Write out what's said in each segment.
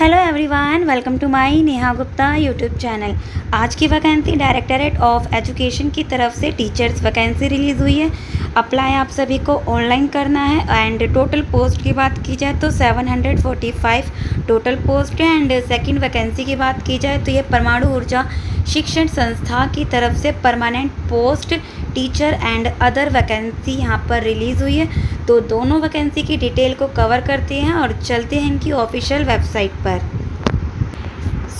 Hello everyone, welcome to my Neha Gupta YouTube channel. आज की vacancy directorate of education की तरफ से टीचर्स वैकेंसी रिलीज़ हुई है। अप्लाई आप सभी को ऑनलाइन करना है एंड टोटल पोस्ट की बात की जाए तो 745 टोटल पोस्ट है। एंड सेकंड वैकेंसी की बात की जाए तो ये परमाणु ऊर्जा शिक्षण संस्था की तरफ से permanent post teacher and other vacancy यहाँ पर रिलीज़ हुई है। तो दोनों वैकेंसी की डिटेल को कवर करते हैं और चलते हैं इनकी ऑफिशियल वेबसाइट पर।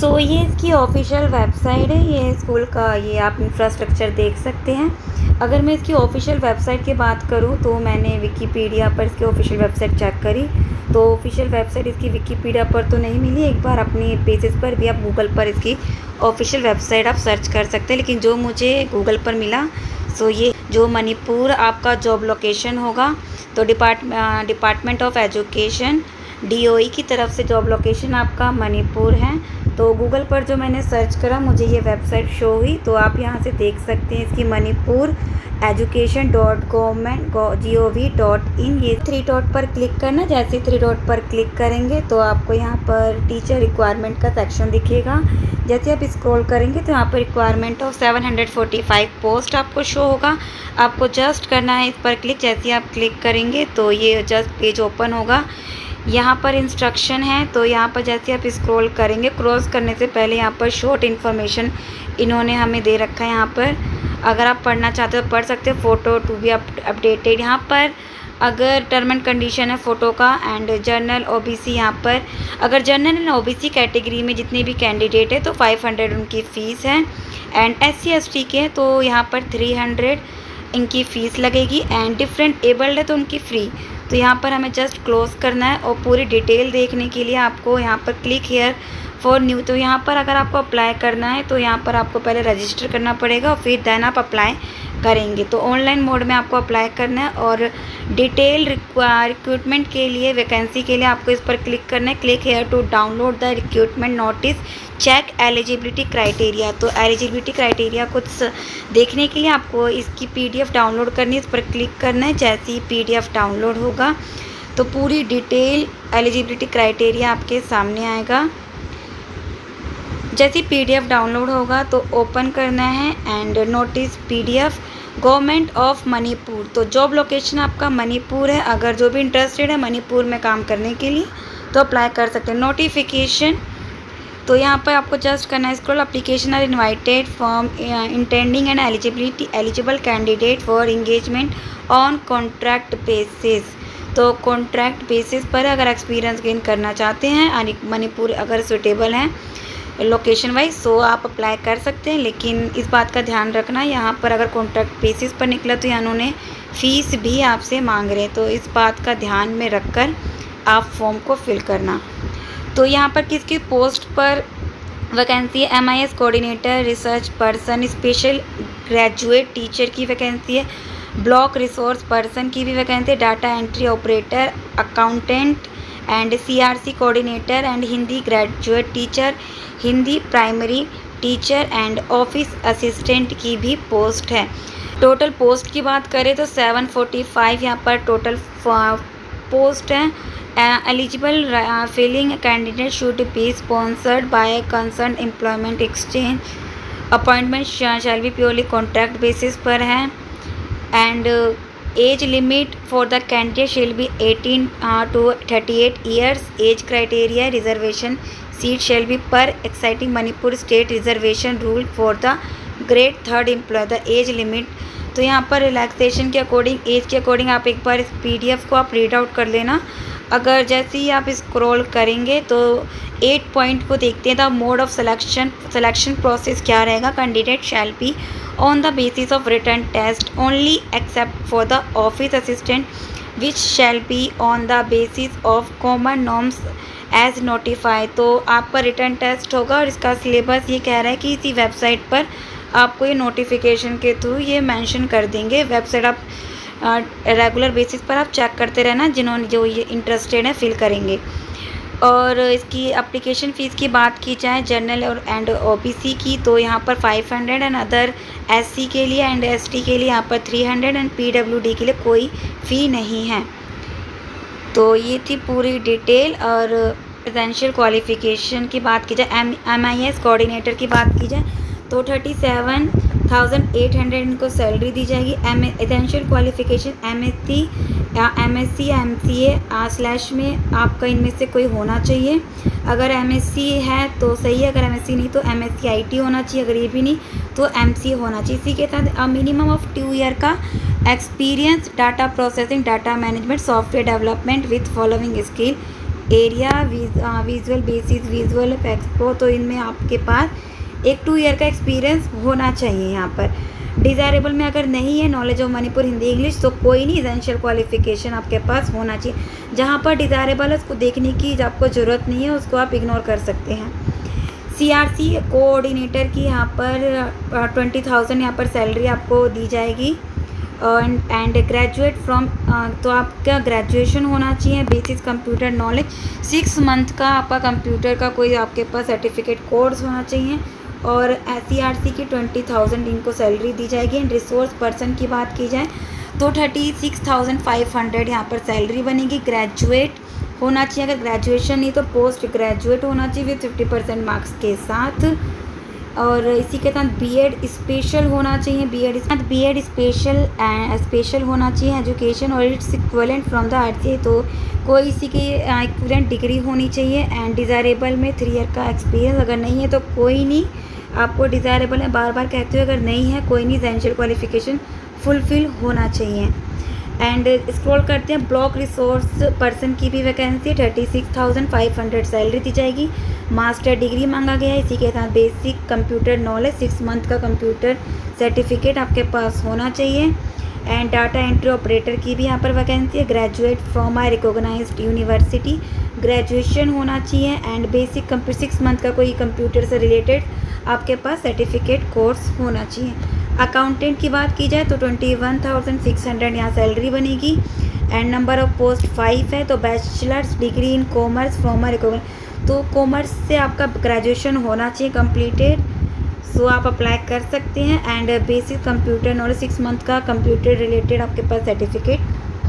सो ये इसकी ऑफिशियल वेबसाइट है। ये स्कूल का ये आप इंफ्रास्ट्रक्चर देख सकते हैं। अगर मैं इसकी ऑफिशियल वेबसाइट की बात करूं तो मैंने विकीपीडिया पर इसकी ऑफिशियल वेबसाइट चेक करी तो ऑफिशियल वेबसाइट इसकी विकीपीडिया पर तो नहीं मिली। एक बार अपनी पेजेस पर भी आप गूगल पर इसकी ऑफिशियल वेबसाइट आप सर्च कर सकते हैं, लेकिन जो मुझे गूगल पर मिला सो ये जो मणिपुर आपका जॉब लोकेशन होगा तो डिपार्टमेंट ऑफ एजुकेशन DOE की तरफ से जॉब लोकेशन आपका मणिपुर है। तो गूगल पर जो मैंने सर्च करा मुझे ये वेबसाइट शो हुई। तो आप यहाँ से देख सकते हैं इसकी मणिपुर education.gov.in। ये 3 डॉट पर क्लिक करना। जैसे 3 डॉट पर क्लिक करेंगे तो आपको यहाँ पर टीचर रिक्वायरमेंट का सेक्शन दिखेगा। जैसे आप स्क्रॉल करेंगे तो यहाँ पर रिक्वायरमेंट ऑफ 745 पोस्ट आपको शो होगा। आपको जस्ट करना है इस पर क्लिक। जैसे आप क्लिक करेंगे तो ये जस्ट पेज ओपन होगा। यहाँ पर इंस्ट्रक्शन है तो यहाँ पर जैसे आप स्क्रॉल करेंगे, क्रॉस करने से पहले यहाँ पर शॉर्ट इन्फॉर्मेशन इन्होंने हमें दे रखा है। यहाँ पर अगर आप पढ़ना चाहते हो पढ़ सकते हो। फ़ोटो टू बी अपडेटेड यहाँ पर अगर टर्म एंड कंडीशन है फ़ोटो का। एंड जनरल OBC यहाँ पर अगर जनरल एंड OBC कैटेगरी में जितने भी कैंडिडेट है तो 500 उनकी फ़ीस है। एंड SC ST के हैं तो यहाँ पर 300 इनकी फ़ीस लगेगी। एंड डिफरेंट एबल्ड है तो उनकी फ्री। तो यहाँ पर हमें जस्ट क्लोज़ करना है और पूरी डिटेल देखने के लिए आपको यहाँ पर क्लिक हेयर फॉर न्यू। तो यहाँ पर अगर आपको अप्लाई करना है तो यहाँ पर आपको पहले रजिस्टर करना पड़ेगा और फिर देन आप अप्लाई करेंगे। तो ऑनलाइन मोड में आपको अप्लाई करना है और डिटेल रिक्रूटमेंट के लिए वैकेंसी के लिए आपको इस पर क्लिक करना है। Click here to download the recruitment notice, check eligibility criteria. तो एलिजिबिलिटी क्राइटेरिया कुछ देखने के लिए आपको इसकी PDF डाउनलोड करनी है। इस पर क्लिक करना है। जैसे ही PDF डाउनलोड होगा तो पूरी डिटेल एलिजिबिलिटी क्राइटेरिया आपके सामने आएगा। जैसे PDF डाउनलोड होगा तो ओपन करना है and notice PDF government of Manipur. तो जॉब लोकेशन आपका मणिपुर है। अगर जो भी इंटरेस्टेड है मणिपुर में काम करने के लिए तो अप्लाई कर सकते हैं। नोटिफिकेशन तो यहाँ पर आपको जस्ट करना है scroll. Application are invited from intending and eligible candidate for engagement on contract basis. तो कॉन्ट्रैक्ट बेसिस पर अगर एक्सपीरियंस गेन करना चाहते हैं मणिपुर अगर सुटेबल है लोकेशन वाइज सो आप अप्लाई कर सकते हैं। लेकिन इस बात का ध्यान रखना यहाँ पर अगर कॉन्ट्रैक्ट बेसिस पर निकला तो इन्होंने फ़ीस भी आपसे मांग रहे हैं। तो इस बात का ध्यान में रखकर आप फॉर्म को फिल करना। तो यहाँ पर किसकी पोस्ट पर वैकेंसी है? MIS coordinator, research person, special graduate teacher की वैकेंसी है। ब्लॉक रिसोर्स पर्सन की भी वैकेंसी है। Data entry operator, accountant and CRC coordinator and Hindi graduate teacher, Hindi primary teacher and office assistant की भी पोस्ट है। टोटल पोस्ट की बात करें तो 745 यहाँ पर टोटल पोस्ट है। Eligible filling candidate should be sponsored by concern employment exchange. Appointment shall be purely contract basis पर है। And age limit for the candidate shall be 18 to 38 years. Age criteria reservation seat shall be per existing Manipur state reservation rule for the grade 3rd employ. The age limit तो यहाँ पर relaxation के according as के according आप एक बार इस PDF को आप रीड आउट कर लेना। अगर जैसे ही आप स्क्रॉल करेंगे तो 8 पॉइंट को देखते हैं। The mode of selection process क्या रहेगा? Candidate shall be on the basis of written test only except for the office assistant which shall be on the basis of common norms as notify. तो आपका written test होगा और इसका syllabus ये कह रहा है कि इसी वेबसाइट पर आपको ये नोटिफिकेशन के थ्रू ये मेंशन कर देंगे। वेबसाइट आप रेगुलर बेसिस पर आप चेक करते रहना, जिन्होंने जो ये इंटरेस्टेड है फिल करेंगे। और इसकी एप्लीकेशन फ़ीस की बात की जाए जनरल और एंड OBC की तो यहाँ पर 500 एंड अदर SC के लिए एंड ST के लिए यहाँ पर 300 एंड PWD के लिए कोई फ़ी नहीं है। तो ये थी पूरी डिटेल और एसेंशियल क्वालिफ़िकेशन की बात की जाए, MIS कोऑर्डिनेटर की बात की जाए तो 37,800 इनको सैलरी दी जाएगी। एसेंशियल क्वालिफ़िकेशन MSc या MSc या MCA स्लैश में आपका इनमें से कोई होना चाहिए। अगर MSc है तो सही है, अगर MSc नहीं तो MSc IT होना चाहिए, अगर ये भी नहीं तो MCA होना चाहिए। इसी के साथ मिनिमम ऑफ 2 ईयर का experience data processing, data management, software development with following skill area, visual basis, visual expo, तो इनमें आपके पास एक 2 ईयर का एक्सपीरियंस होना चाहिए। यहाँ पर डिज़ायरेबल में अगर नहीं है knowledge of Manipur Hindi English तो कोई नहीं, एसेंशियल क्वालिफ़िकेशन आपके पास होना चाहिए। जहाँ पर डिज़ायरेबल है उसको देखने की आपको ज़रूरत नहीं है, उसको आप इग्नोर कर सकते हैं। CRC कोऑर्डिनेटर की यहाँ पर 20,000 यहाँ पर सैलरी आपको दी जाएगी। एंड ग्रेजुएट फ्रॉम, तो आपका ग्रेजुएशन होना चाहिए। बेसिक कंप्यूटर नॉलेज 6 मंथ का आपका कंप्यूटर का कोई आपके पास सर्टिफिकेट कोर्स होना चाहिए। और CRC की 20,000 इनको सैलरी दी जाएगी। एंड रिसोर्स पर्सन की बात की जाए तो 36,500 यहाँ पर सैलरी बनेगी। ग्रेजुएट होना चाहिए, अगर ग्रेजुएशन नहीं तो पोस्ट ग्रेजुएट होना चाहिए विथ 50% मार्क्स के साथ। और इसी के साथ BEd स्पेशल होना चाहिए, BEd स्पेशल होना चाहिए एजुकेशन और its equivalent from the RCA, तो कोई इसी की इक्विवेलेंट डिग्री होनी चाहिए। एंड डिज़ायरेबल में 3 ईयर का एक्सपीरियंस, अगर नहीं है तो कोई नहीं, आपको डिज़ायरेबल में बार बार कहते हो, अगर नहीं है कोई नहीं, एसेंशियल क्वालिफ़िकेशन फुलफिल होना चाहिए। एंड स्क्रॉल करते हैं, ब्लॉक रिसोर्स पर्सन की भी वैकेंसी है, 36,500 सैलरी दी जाएगी। मास्टर डिग्री मांगा गया है। इसी के साथ बेसिक कंप्यूटर नॉलेज 6 मंथ का कंप्यूटर सर्टिफिकेट आपके पास होना चाहिए। एंड डाटा एंट्री ऑपरेटर की भी यहाँ पर वैकेंसी है। Graduate from a recognised university, graduation होना चाहिए। एंड बेसिक 6 मंथ का कोई कंप्यूटर से रिलेटेड आपके पास सर्टिफिकेट कोर्स होना चाहिए। अकाउंटेंट की बात की जाए तो 21,600 यहाँ सैलरी बनेगी। एंड नंबर ऑफ पोस्ट 5 है। तो bachelors degree in commerce from तो कॉमर्स से आपका ग्रेजुएशन होना चाहिए कंप्लीटेड, सो आप अप्लाई कर सकते हैं। And basic computer knowledge 6 month का कंप्यूटर रिलेटेड आपके पास सर्टिफिकेट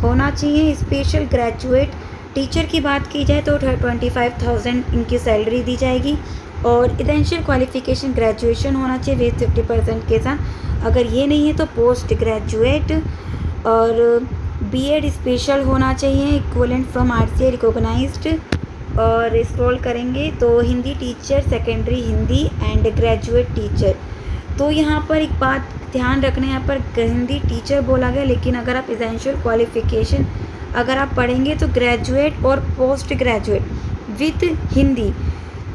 होना चाहिए। स्पेशल ग्रेजुएट टीचर की बात की जाए तो 25,000 इनकी सैलरी दी जाएगी। और एसेंशियल क्वालिफ़िकेशन ग्रेजुएशन होना चाहिए विथ 50% के साथ, अगर ये नहीं है तो पोस्ट ग्रेजुएट। और BEd स्पेशल होना चाहिए, इक्विवेलेंट फ्रॉम RCA रिकॉग्नाइज्ड। और स्क्रॉल करेंगे तो Hindi teacher secondary Hindi and graduate teacher, तो यहाँ पर एक बात ध्यान रखना है, यहाँ पर हिंदी टीचर बोला गया, लेकिन अगर आप एसेंशियल क्वालिफ़िकेशन अगर आप पढ़ेंगे तो ग्रेजुएट और पोस्ट ग्रेजुएट विथ हिंदी,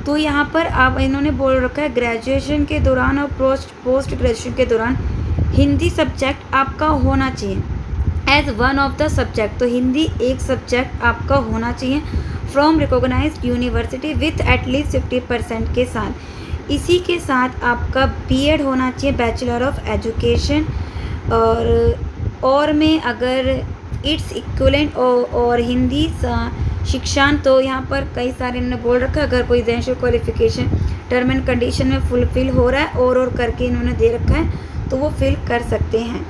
तो यहाँ पर आप इन्होंने बोल रखा है ग्रेजुएशन के दौरान और पोस्ट ग्रेजुएशन के दौरान हिंदी सब्जेक्ट आपका होना चाहिए as one of the subject, तो हिंदी एक सब्जेक्ट आपका होना चाहिए from recognised university with at least 50% के साथ। इसी के साथ आपका BEd होना चाहिए, बैचलर ऑफ एजुकेशन। और में अगर इट्स इक्विवेलेंट और हिंदी शिक्षांत, तो यहाँ पर कई सारे इन्होंने बोल रखा है, अगर कोई essential qualification term and condition में फुलफिल हो रहा है और करके इन्होंने दे रखा है तो वो फिल कर सकते हैं।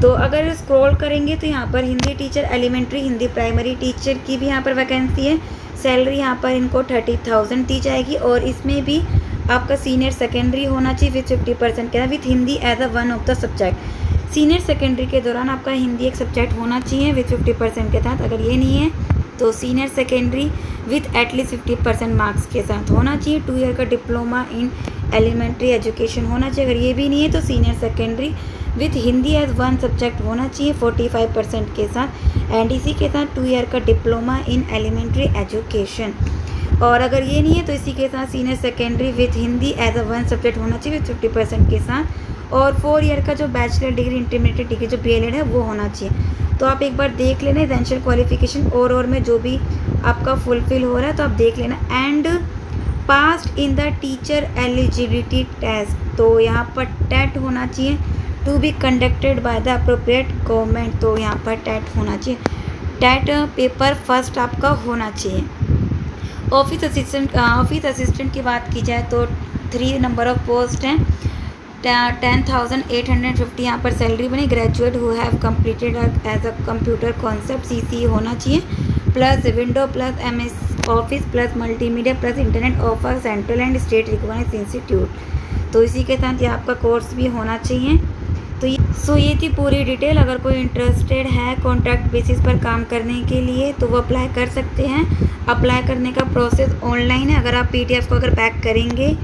तो अगर स्क्रॉल करेंगे तो यहाँ पर Hindi teacher elementary Hindi primary teacher की भी यहाँ पर वैकेंसी है। सैलरी यहाँ पर इनको 30,000 दी जाएगी। और इसमें भी आपका सीनियर सेकेंडरी होना चाहिए विथ 50% के with Hindi as a one of the subject. Senior secondary के दौरान आपका हिंदी एक सब्जेक्ट होना चाहिए विथ 50% के साथ, अगर ये नहीं है तो senior secondary with at least 50% marks के साथ होना चाहिए। 2 ईयर का डिप्लोमा इन एलिमेंट्री एजुकेशन होना चाहिए, अगर ये भी नहीं है तो senior secondary with Hindi as one subject होना चाहिए 45% के साथ। एंड इसी के साथ 2 ईयर का डिप्लोमा इन एलिमेंट्री एजुकेशन, और अगर ये नहीं है तो इसी के साथ senior secondary with Hindi as a one subject होना चाहिए विथ 50% के साथ। और 4 ईयर का जो बैचलर डिग्री इंटरमीडिएट डिग्री जो BEd है वो होना चाहिए। तो आप एक बार देख लेना एसेंशियल क्वालिफ़िकेशन और में जो भी आपका फुलफिल हो रहा है तो आप देख लेना। And passed in the teacher eligibility test, तो यहाँ पर टेट होना चाहिए to be conducted by the appropriate government, तो यहाँ पर टेट होना चाहिए। टेट पेपर फर्स्ट आपका होना चाहिए। ऑफिस असिस्टेंट की बात की जाए तो 3 नंबर ऑफ पोस्ट हैं। 10,850 यहाँ पर सैलरी बनी। Graduate who have completed as a computer concept CCE होना चाहिए, plus window plus office plus multimedia plus internet of a central and state recognised institute. तो इसी के साथ ये आपका कोर्स भी होना चाहिए। तो ये थी पूरी डिटेल। अगर कोई इंटरेस्टेड है कॉन्ट्रैक्ट बेसिस पर काम करने के लिए तो वो अप्लाई कर सकते हैं। अप्लाई करने का प्रोसेस ऑनलाइन है। अगर आप PDF को अगर पैक करेंगे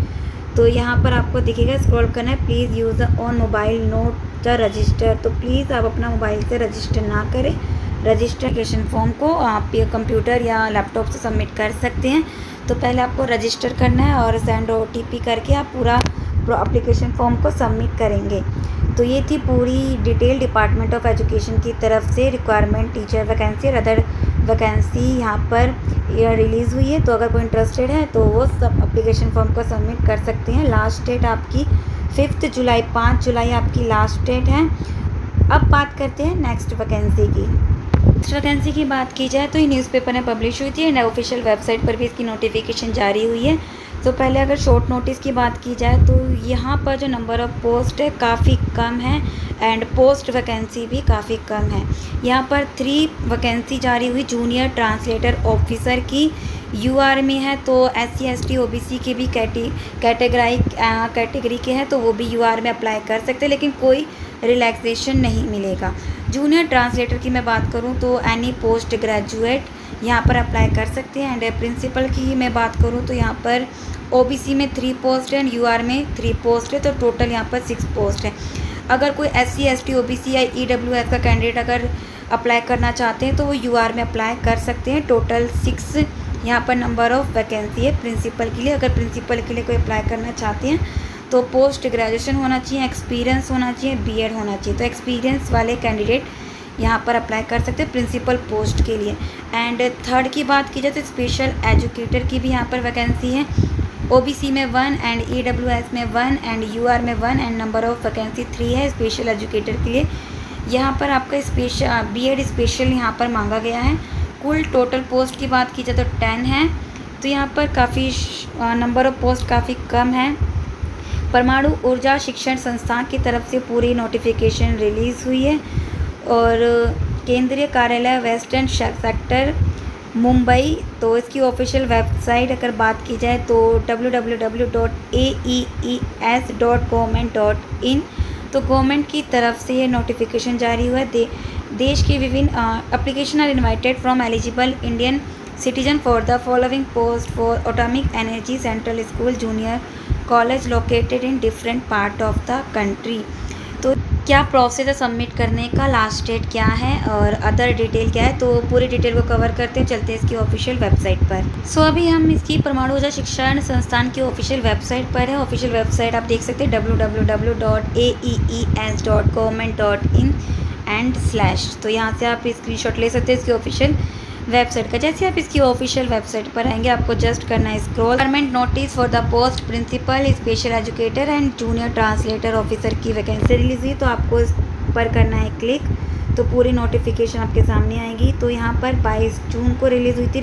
तो यहाँ पर आपको दिखेगा, स्क्रॉल करना है, please use the on mobile note the register. तो प्लीज़ आप अपना मोबाइल से रजिस्टर ना करें। रजिस्ट्रेशन फॉर्म को आप कंप्यूटर या लैपटॉप से सबमिट कर सकते हैं। तो पहले आपको रजिस्टर करना है और सेंड OTP करके आप पूरा एप्लीकेशन फॉर्म को सबमिट करेंगे। तो ये थी पूरी डिटेल डिपार्टमेंट ऑफ एजुकेशन की तरफ से रिक्वायरमेंट, टीचर वैकेंसी और अदर वैकेंसी यहाँ पर रिलीज़ हुई है। तो अगर कोई इंटरेस्टेड है तो वो सब एप्लीकेशन फॉर्म को सबमिट कर सकते हैं। लास्ट डेट आपकी 5 जुलाई, 5 जुलाई आपकी लास्ट डेट है। अब बात करते हैं नेक्स्ट वैकेंसी की। नेक्स्ट वैकेंसी की बात की जाए तो ये न्यूज़पेपर में पब्लिश हुई थी एंड ऑफिशियल वेबसाइट पर भी इसकी नोटिफिकेशन जारी हुई है। तो पहले अगर शॉर्ट नोटिस की बात की जाए तो यहाँ पर जो नंबर ऑफ़ पोस्ट है काफ़ी कम है एंड पोस्ट वैकेंसी भी काफ़ी कम है। यहाँ पर 3 वैकेंसी जारी हुई जूनियर ट्रांसलेटर ऑफिसर की। UR में है तो SC ST OBC के भी कैटेगरी के हैं तो वो भी UR में अप्लाई कर सकते हैं, लेकिन कोई रिलैक्सेशन नहीं मिलेगा। जूनियर ट्रांसलेटर की मैं बात करूँ तो एनी पोस्ट ग्रेजुएट यहाँ पर अप्लाई कर सकते हैं। एंड प्रिंसिपल की मैं बात करूँ तो यहाँ पर OBC में 3 पोस्ट है एंड UR में 3 पोस्ट है, तो टोटल यहाँ पर 6 पोस्ट है। अगर कोई SC ST OBC या EWS का कैंडिडेट अगर अप्लाई करना चाहते हैं तो वो UR में अप्लाई कर सकते हैं। टोटल 6 यहाँ पर नंबर ऑफ़ वैकेंसी है प्रिंसिपल के लिए। अगर प्रिंसिपल के लिए कोई अप्लाई करना चाहते हैं तो पोस्ट ग्रेजुएशन होना चाहिए, एक्सपीरियंस होना चाहिए, BEd होना चाहिए। तो एक्सपीरियंस वाले कैंडिडेट यहाँ पर अप्लाई कर सकते हैं प्रिंसिपल पोस्ट के लिए। एंड थर्ड की बात की जाए तो स्पेशल एजुकेटर की भी यहाँ पर वैकेंसी है। OBC में 1 एंड EWS में 1 एंड UR में 1 एंड नंबर ऑफ़ वैकेंसी 3 है स्पेशल एजुकेटर के लिए। यहाँ पर आपका BEd स्पेशल यहाँ पर मांगा गया है। कुल टोटल पोस्ट की बात की जाए तो 10 है। तो यहाँ पर काफ़ी नंबर ऑफ़ पोस्ट काफ़ी कम है। परमाणु ऊर्जा शिक्षण संस्थान की तरफ से पूरी नोटिफिकेशन रिलीज़ हुई है और केंद्रीय कार्यालय वेस्टर्न सेक्टर मुंबई। तो इसकी ऑफिशियल वेबसाइट अगर बात की जाए तो www.aees.government.in। तो गवर्नमेंट की तरफ से ये नोटिफिकेशन जारी हुआ है। देश के विभिन्न application are invited from eligible Indian citizen for the following post for atomic energy central school junior college located in different part of the country. तो क्या प्रोसेस है सबमिट करने का, लास्ट डेट क्या है और अदर डिटेल क्या है, तो पूरी डिटेल को कवर करते हैं। चलते हैं इसकी ऑफिशियल वेबसाइट पर। सो अभी हम इसकी परमाणु ऊर्जा शिक्षण संस्थान की ऑफिशियल वेबसाइट पर है। ऑफिशियल वेबसाइट आप देख सकते हैं www.aees.government.in/। तो यहाँ से आप स्क्रीनशॉट ले सकते हैं इसकी ऑफिशियल वेबसाइट का। जैसे आप इसकी ऑफिशियल वेबसाइट पर आएंगे आपको जस्ट करना है scroll. Government notice for the post principal special educator and junior translator officer की वैकेंसी रिलीज हुई, तो आपको इस पर करना है क्लिक। तो पूरी नोटिफिकेशन आपके सामने आएगी। तो यहाँ पर 22 जून को रिलीज़ हुई थी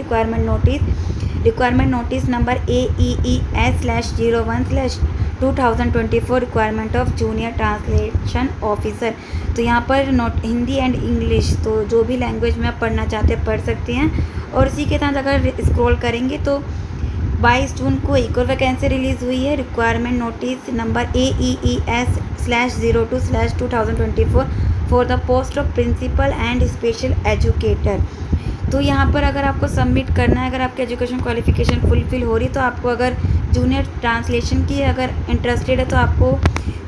requirement notice number AEES/01/2024 requirement of junior translation officer. तो यहाँ पर हिंदी एंड इंग्लिश, तो जो भी लैंग्वेज में आप पढ़ना चाहते हैं पढ़ सकते हैं। और इसी के साथ अगर स्क्रॉल करेंगे तो 22 जून को एक और वैकेंसी रिलीज़ हुई है requirement notice number AEES/02/2024 for the post of principal and special educator. तो यहाँ पर अगर आपको सबमिट करना है, अगर आपकी एजुकेशन क्वालिफिकेशन फुलफिल हो रही, तो आपको अगर जूनियर ट्रांसलेशन की अगर इंटरेस्टेड है तो आपको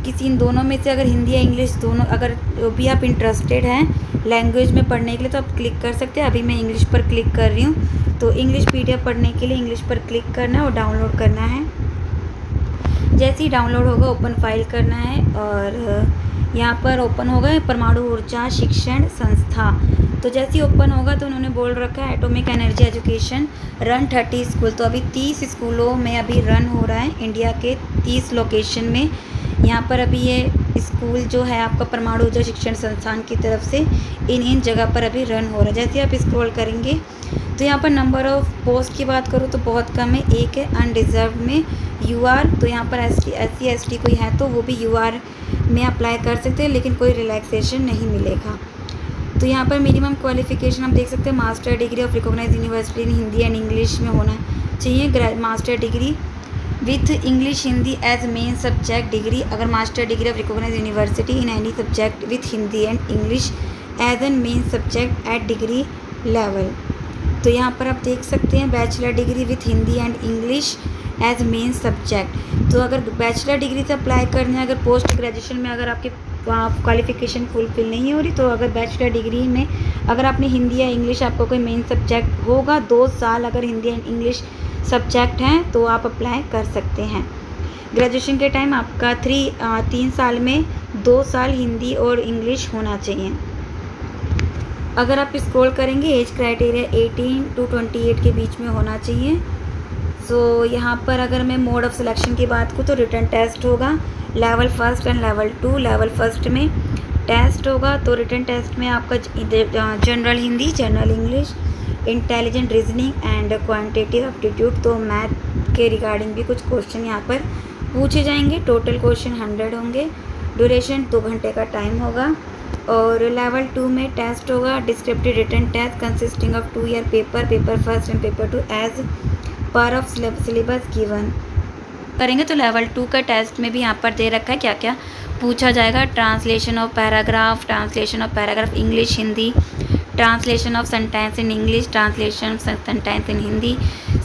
किसी इन दोनों में से अगर हिंदी या इंग्लिश दोनों अगर भी आप इंटरेस्टेड हैं लैंग्वेज में पढ़ने के लिए तो आप क्लिक कर सकते हैं। अभी मैं इंग्लिश पर क्लिक कर रही हूँ। तो इंग्लिश PDF पढ़ने के लिए इंग्लिश पर क्लिक करना है और डाउनलोड करना है। जैसे ही डाउनलोड होगा ओपन फाइल करना है और यहाँ पर ओपन होगा परमाणु ऊर्जा शिक्षण संस्था। तो जैसे ही ओपन होगा तो उन्होंने बोल रखा है atomic energy education run 30 school. तो अभी 30 स्कूलों में अभी रन हो रहा है इंडिया के 30 लोकेशन में। यहाँ पर अभी ये स्कूल जो है आपका परमाणु ऊर्जा शिक्षण संस्थान की तरफ से इन जगह पर अभी रन हो रहा है। जैसे आप स्क्रॉल करेंगे तो यहाँ पर नंबर ऑफ़ पोस्ट की बात करूँ तो बहुत कम है, एक है अनरिजर्व में UR। तो यहाँ पर SC ST कोई है तो वो भी UR में अप्लाई कर सकते हैं, लेकिन कोई रिलैक्सेशन नहीं मिलेगा। तो यहाँ पर मिनिमम क्वालिफ़िकेशन आप देख सकते हैं master degree of recognised university in Hindi and English में होना चाहिए। Master degree with English Hindi as main subject degree, अगर master degree of recognised university in any subject with Hindi and English as an main subject at degree level. तो यहाँ पर आप देख सकते हैं bachelor degree with Hindi and English as main subject. तो अगर बैचलर डिग्री से अप्लाई करना है, अगर पोस्ट ग्रेजुएशन में अगर आपकी क्वालिफ़िकेशन फुलफिल नहीं हो रही, तो अगर बैचलर डिग्री में अगर आपने हिंदी या इंग्लिश आपको कोई मेन सब्जेक्ट होगा 2 साल अगर हिंदी एंड इंग्लिश सब्जेक्ट हैं तो आप अप्लाई कर सकते हैं। ग्रेजुएशन के टाइम आपका 3 साल में 2 साल हिंदी और इंग्लिश होना चाहिए। अगर आप स्क्रॉल करेंगे एज क्राइटेरिया 18 to 28 के बीच में होना चाहिए। सो यहाँ पर अगर मैं मोड ऑफ़ सिलेक्शन की बात करूँ तो रिटन टेस्ट होगा लेवल 1 एंड लेवल 2। लेवल 1 में टेस्ट होगा, तो रिटन टेस्ट में आपका general Hindi, general English, intelligent reasoning and quantitative aptitude, तो मैथ के रिगार्डिंग भी कुछ क्वेश्चन यहाँ पर पूछे जाएंगे। टोटल क्वेश्चन 100 होंगे। ड्यूरेशन 2 घंटे का टाइम होगा। और लेवल 2 में टेस्ट होगा descriptive written test consisting of 2 year paper 1 and paper 2 as per of syllabus given करेंगे। तो लेवल 2 का टेस्ट में भी यहाँ पर दे रखा है क्या क्या पूछा जाएगा। Translation of paragraph English Hindi, translation of sentence in English, translation of sentence in Hindi,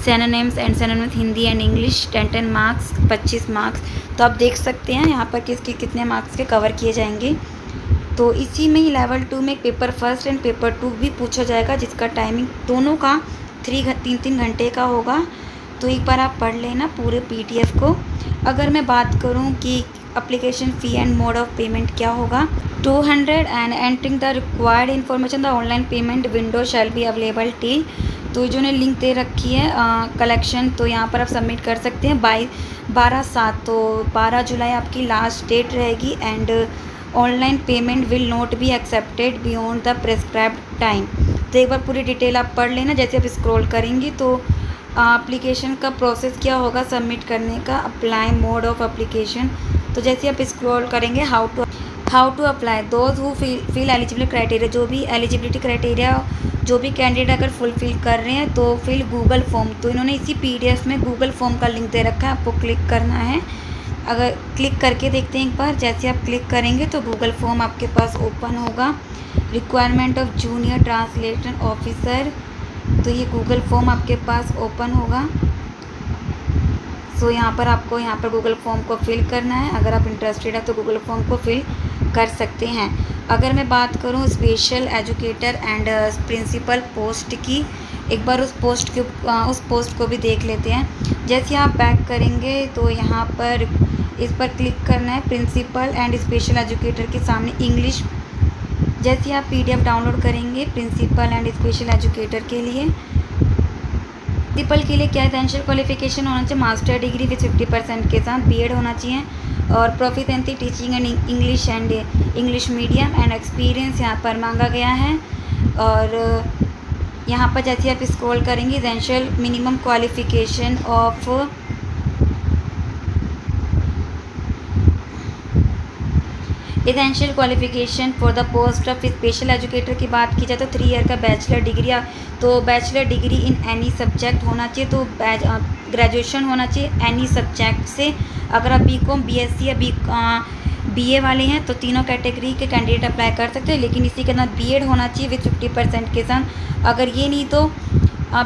synonyms and synonyms Hindi and English, 10 marks 25 marks. तो आप देख सकते हैं यहाँ पर कितने मार्क्स के कवर किए जाएंगे। तो इसी में ही लेवल 2 में पेपर 1 एंड पेपर 2 भी पूछा जाएगा, जिसका टाइमिंग दोनों का 3 घंटे का होगा। तो एक बार आप पढ़ लेना पूरे PDF को। अगर मैं बात करूं कि application fee and mode of payment क्या होगा, 200 and entering the required information the online payment window shall be available till. तो जो ने लिंक दे रखी है कलेक्शन, तो यहाँ पर आप सबमिट कर सकते हैं 12/7। तो 12 जुलाई आपकी लास्ट डेट रहेगी and online payment will not be accepted beyond the prescribed time. तो एक बार पूरी डिटेल आप पढ़ लेना। जैसे आप स्क्रॉल करेंगे तो एप्लीकेशन का प्रोसेस क्या होगा सबमिट करने का, अप्लाई मोड ऑफ एप्लीकेशन। तो जैसे आप स्क्रॉल करेंगे how to apply those who fill eligibility criteria, जो भी एलिजिबिलिटी क्राइटेरिया जो भी कैंडिडेट अगर फुलफिल कर रहे हैं तो फिल गूगल फॉर्म। तो इन्होंने इसी PDF में गूगल फॉर्म का लिंक दे रखा है, आपको क्लिक करना है। अगर क्लिक करके देखते हैं एक बार, जैसे आप क्लिक करेंगे तो गूगल फॉर्म आपके पास ओपन होगा। Requirement of junior translation officer, तो ये गूगल फॉर्म आपके पास ओपन होगा। सो यहाँ पर गूगल फॉर्म को फिल करना है। अगर आप इंटरेस्टेड है तो गूगल फॉर्म को फिल कर सकते हैं। अगर मैं बात करूँ special educator and principal post की, एक बार उस पोस्ट को भी देख लेते हैं। जैसे आप बैक करेंगे तो यहाँ पर इस पर क्लिक करना है प्रिंसिपल एंड स्पेशल एजुकेटर के सामने इंग्लिश। जैसे आप PDF डाउनलोड करेंगे प्रिंसिपल एंड स्पेशल एजुकेटर के लिए, प्रिंसिपल के लिए क्या एसेंशियल क्वालिफिकेशन होना चाहिए, मास्टर डिग्री विथ 50% के साथ BEd होना चाहिए और proficiency teaching and English and English medium and experience यहाँ पर मांगा गया है। और यहाँ पर जैसे आप स्क्रॉल करेंगे essential minimum qualification of essential qualification for the post of special educator की बात की जाए तो 3 ईयर का बैचलर डिग्री, तो bachelor degree in any subject होना चाहिए। तो ग्रेजुएशन होना चाहिए एनी सब्जेक्ट से। अगर आप BCom BSc या BA वाले हैं तो तीनों कैटेगरी के कैंडिडेट अप्लाई कर सकते हैं, लेकिन इसी के साथ BEd होना चाहिए विथ 50% के साथ। अगर ये नहीं तो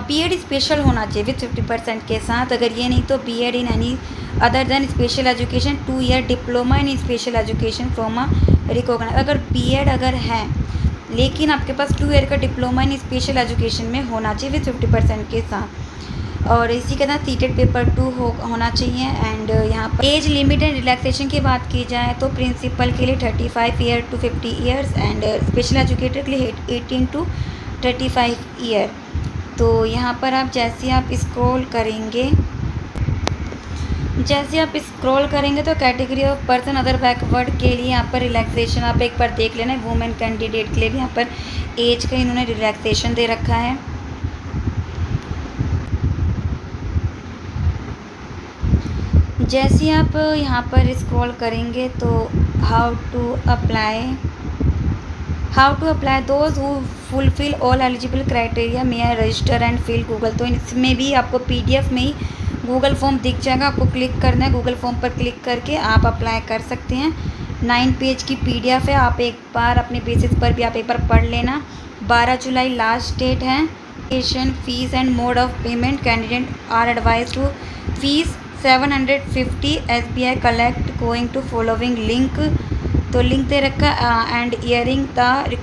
BEd स्पेशल होना चाहिए विथ 50% के साथ। अगर ये नहीं तो BEd in any other than special education 2 year diploma in special education from a recognise. अगर BEd अगर है लेकिन आपके पास 2 ईयर का डिप्लोमा इन स्पेशल एजुकेशन में होना चाहिए विथ 50% के साथ। और इसी के साथ सीटेड पेपर 2 होना चाहिए। एंड यहाँ पर एज लिमिट एंड रिलैक्सेशन की बात की जाए तो प्रिंसिपल के लिए 35 year to 50 years and special educator के लिए 18 to 35 ईयर। तो यहाँ पर आप जैसे आप स्क्रॉल करेंगे तो category of person other backward के लिए यहाँ पर रिलैक्सेशन आप एक बार देख लेना। वुमेन कैंडिडेट के लिए भी यहाँ पर एज का इन्होंने रिलैक्सेशन दे रखा है। जैसे आप यहाँ पर स्क्रॉल करेंगे तो how to apply how to apply those who fulfil all eligible criteria may I register and fill Google. तो इसमें भी आपको PDF में ही गूगल फॉर्म दिख जाएगा, आपको क्लिक करना है, गूगल फॉर्म पर क्लिक करके आप अप्लाई कर सकते हैं। 9 पेज की PDF है, आप एक बार अपने बेसिस पर भी आप एक बार पढ़ लेना। 12 जुलाई लास्ट डेट है। Application fees and mode of payment, candidate are advise to fees 750 SBI collect going to following link. तो लिंक दे रखा and entering the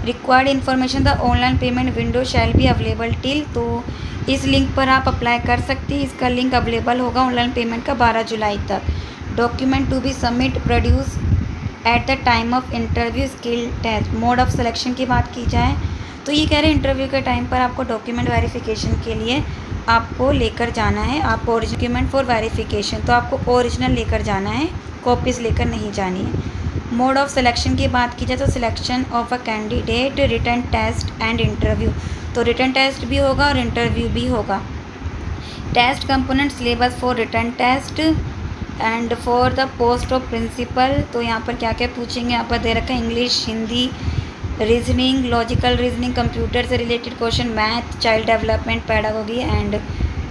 required information the online payment window shall be available till. तो इस link पर आप apply कर सकती हैं। इसका लिंक अवेलेबल होगा ऑनलाइन पेमेंट का 12 जुलाई तक। Document to be submit produce at the time of interview skill test. Mode of selection की बात की जाए तो ये कह रहे हैं इंटरव्यू के टाइम पर आपको डॉक्यूमेंट वेरिफिकेशन के लिए आपको लेकर जाना है। आप डॉक्यूमेंट फॉर वेरिफिकेशन, तो आपको ओरिजिनल लेकर जाना है, कॉपीज़ लेकर नहीं जानी है। मोड ऑफ सिलेक्शन की बात की जाए तो selection of a candidate, written test and interview. तो रिटन टेस्ट भी होगा और इंटरव्यू भी होगा। Test component syllabus for written test and for the post of principal. तो यहाँ पर क्या क्या पूछेंगे यहाँ पर दे रखा है, English, Hindi, reasoning, logical reasoning, computer से related question, math, child development, pedagogy and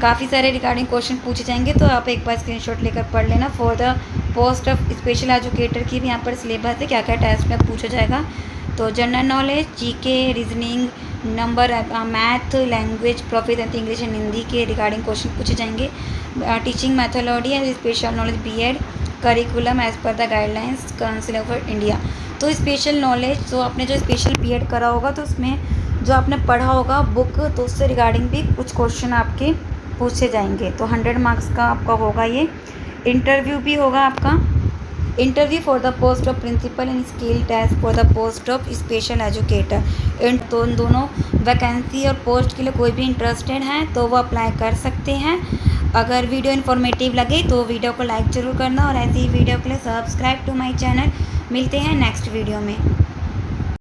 काफ़ी सारे रिगार्डिंग क्वेश्चन पूछे जाएंगे। तो आप एक बार स्क्रीनशॉट लेकर पढ़ लेना। For the post of special educator की भी यहाँ पर सिलेबस है, क्या क्या टेस्ट में पूछा जाएगा। तो general knowledge, GK, reasoning, number, math, language, proficiency English and Hindi के रिगार्डिंग क्वेश्चन पूछे जाएंगे। Teaching methodology and special knowledge BEd curriculum as per the guidelines council of India. तो स्पेशल नॉलेज, तो आपने जो स्पेशल BEd करा होगा तो उसमें जो आपने पढ़ा होगा बुक, तो उससे रिगार्डिंग भी कुछ क्वेश्चन आपके पूछे जाएंगे। तो 100 मार्क्स का आपका होगा ये। इंटरव्यू भी होगा आपका, interview for the post of principal and skill test for the post of special educator. तो इन दोनों वैकेंसी और पोस्ट के लिए कोई भी इंटरेस्टेड है तो वो अप्लाई कर सकते हैं। अगर वीडियो इन्फॉर्मेटिव लगे तो वीडियो को लाइक ज़रूर करना और ऐसी ही वीडियो के लिए सब्सक्राइब टू माई चैनल। मिलते हैं नेक्स्ट वीडियो में।